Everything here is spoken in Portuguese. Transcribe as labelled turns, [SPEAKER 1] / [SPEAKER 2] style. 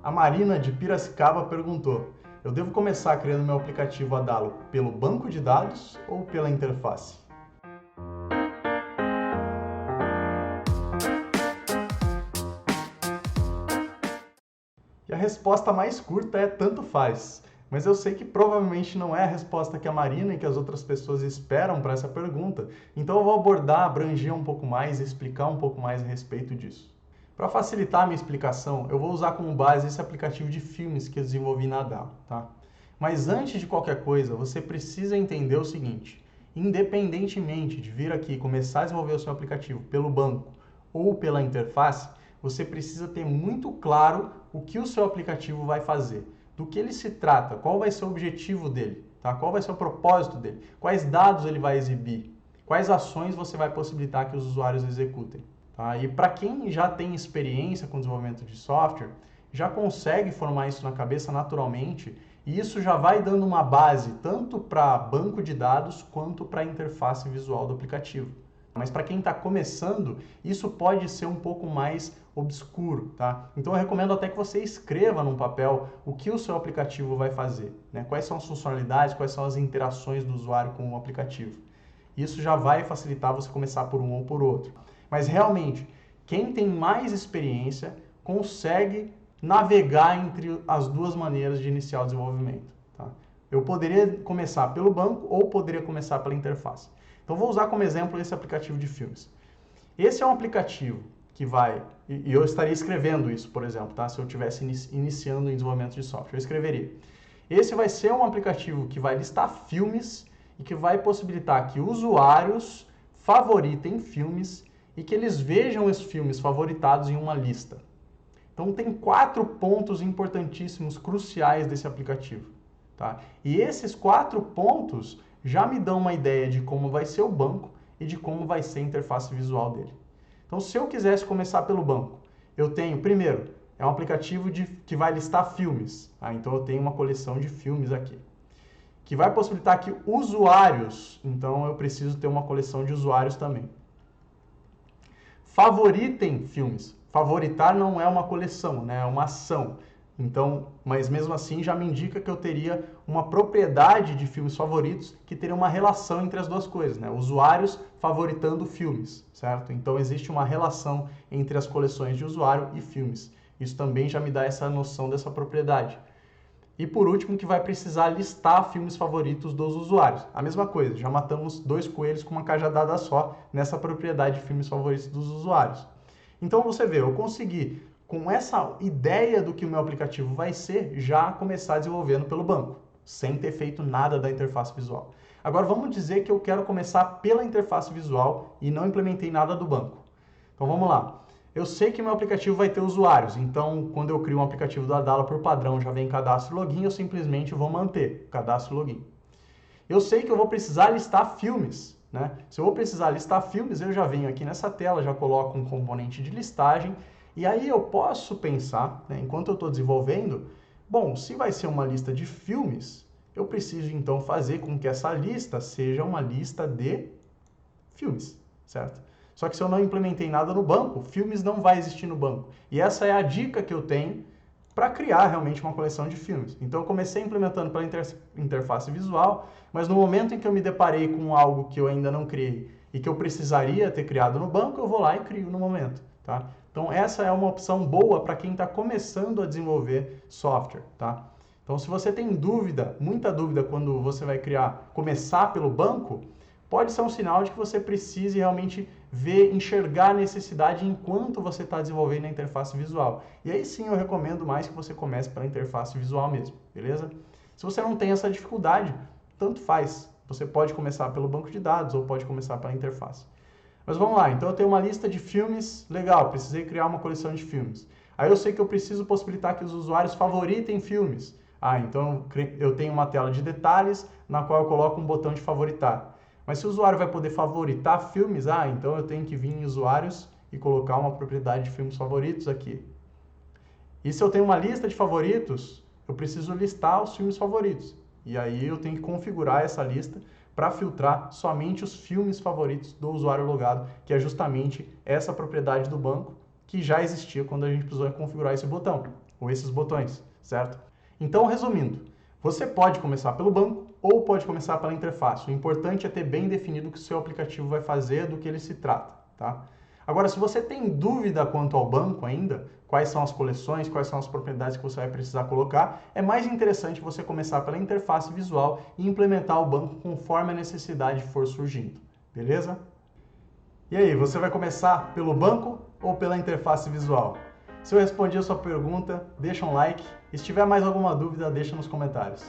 [SPEAKER 1] A Marina de Piracicaba perguntou: eu devo começar criando meu aplicativo Adalo pelo banco de dados ou pela interface? E a resposta mais curta é tanto faz. Mas eu sei que provavelmente não é a resposta que a Marina e que as outras pessoas esperam para essa pergunta, então eu vou abordar, abranger um pouco mais e explicar um pouco mais a respeito disso. Para facilitar a minha explicação, eu vou usar como base esse aplicativo de filmes que eu desenvolvi na Adalo, tá? Mas antes de qualquer coisa, você precisa entender o seguinte: independentemente de vir aqui e começar a desenvolver o seu aplicativo pelo banco ou pela interface, você precisa ter muito claro o que o seu aplicativo vai fazer, do que ele se trata, qual vai ser o objetivo dele, tá? Qual vai ser o propósito dele, quais dados ele vai exibir, quais ações você vai possibilitar que os usuários executem. Tá? E para quem já tem experiência com desenvolvimento de software, já consegue formar isso na cabeça naturalmente, e isso já vai dando uma base tanto para banco de dados quanto para a interface visual do aplicativo. Mas para quem está começando, isso pode ser um pouco mais obscuro, tá? Então eu recomendo até que você escreva num papel o que o seu aplicativo vai fazer, né? Quais são as funcionalidades, quais são as interações do usuário com o aplicativo. Isso já vai facilitar você começar por um ou por outro. Mas realmente, quem tem mais experiência consegue navegar entre as duas maneiras de iniciar o desenvolvimento. Tá? Eu poderia começar pelo banco ou poderia começar pela interface. Então vou usar como exemplo esse aplicativo de filmes. Esse é um aplicativo que vai, e eu estaria escrevendo isso, por exemplo, tá? Se eu estivesse iniciando em desenvolvimento de software, eu escreveria. Esse vai ser um aplicativo que vai listar filmes e que vai possibilitar que usuários favoritem filmes e que eles vejam esses filmes favoritados em uma lista. Então tem 4 pontos importantíssimos, cruciais desse aplicativo. Tá? E esses 4 pontos já me dão uma ideia de como vai ser o banco e de como vai ser a interface visual dele. Então, se eu quisesse começar pelo banco, eu tenho, primeiro, é um aplicativo que vai listar filmes. Tá? Então, eu tenho uma coleção de filmes aqui, que vai possibilitar que usuários, então eu preciso ter uma coleção de usuários também, favoritem filmes. Favoritar não é uma coleção, né? É uma ação. Então, mas mesmo assim já me indica que eu teria uma propriedade de filmes favoritos que teria uma relação entre as duas coisas, né? Usuários favoritando filmes, certo? Então existe uma relação entre as coleções de usuário e filmes. Isso também já me dá essa noção dessa propriedade. E por último, que vai precisar listar filmes favoritos dos usuários. A mesma coisa, já matamos 2 coelhos com uma cajadada só nessa propriedade de filmes favoritos dos usuários. Então você vê, eu consegui, com essa ideia do que o meu aplicativo vai ser, já começar desenvolvendo pelo banco, sem ter feito nada da interface visual. Agora vamos dizer que eu quero começar pela interface visual e não implementei nada do banco. Então vamos lá. Eu sei que meu aplicativo vai ter usuários, então quando eu crio um aplicativo da Adalo por padrão já vem cadastro e login, eu simplesmente vou manter cadastro e login. Eu sei que eu vou precisar listar filmes, né? Se eu vou precisar listar filmes, eu já venho aqui nessa tela, já coloco um componente de listagem, e aí eu posso pensar, né, enquanto eu estou desenvolvendo, bom, se vai ser uma lista de filmes, eu preciso então fazer com que essa lista seja uma lista de filmes, certo? Só que se eu não implementei nada no banco, filmes não vai existir no banco. E essa é a dica que eu tenho para criar realmente uma coleção de filmes. Então eu comecei implementando pela interface visual, mas no momento em que eu me deparei com algo que eu ainda não criei e que eu precisaria ter criado no banco, eu vou lá e crio no momento. Tá? Então essa é uma opção boa para quem está começando a desenvolver software. Tá? Então se você tem dúvida, muita dúvida quando você vai começar pelo banco, pode ser um sinal de que você precise realmente enxergar a necessidade enquanto você está desenvolvendo a interface visual. E aí sim eu recomendo mais que você comece pela interface visual mesmo, beleza? Se você não tem essa dificuldade, tanto faz. Você pode começar pelo banco de dados ou pode começar pela interface. Mas vamos lá, então eu tenho uma lista de filmes, legal, precisei criar uma coleção de filmes. Aí eu sei que eu preciso possibilitar que os usuários favoritem filmes. Então eu tenho uma tela de detalhes na qual eu coloco um botão de favoritar. Mas se o usuário vai poder favoritar filmes, então eu tenho que vir em usuários e colocar uma propriedade de filmes favoritos aqui. E se eu tenho uma lista de favoritos, eu preciso listar os filmes favoritos. E aí eu tenho que configurar essa lista para filtrar somente os filmes favoritos do usuário logado, que é justamente essa propriedade do banco que já existia quando a gente precisou configurar esse botão. ou esses botões, certo? Então, resumindo, você pode começar pelo banco ou pode começar pela interface. O importante é ter bem definido o que o seu aplicativo vai fazer, do que ele se trata, tá? Agora, se você tem dúvida quanto ao banco ainda, quais são as coleções, quais são as propriedades que você vai precisar colocar, é mais interessante você começar pela interface visual e implementar o banco conforme a necessidade for surgindo, beleza? E aí, você vai começar pelo banco ou pela interface visual? Se eu respondi a sua pergunta, deixa um like. E se tiver mais alguma dúvida, deixa nos comentários.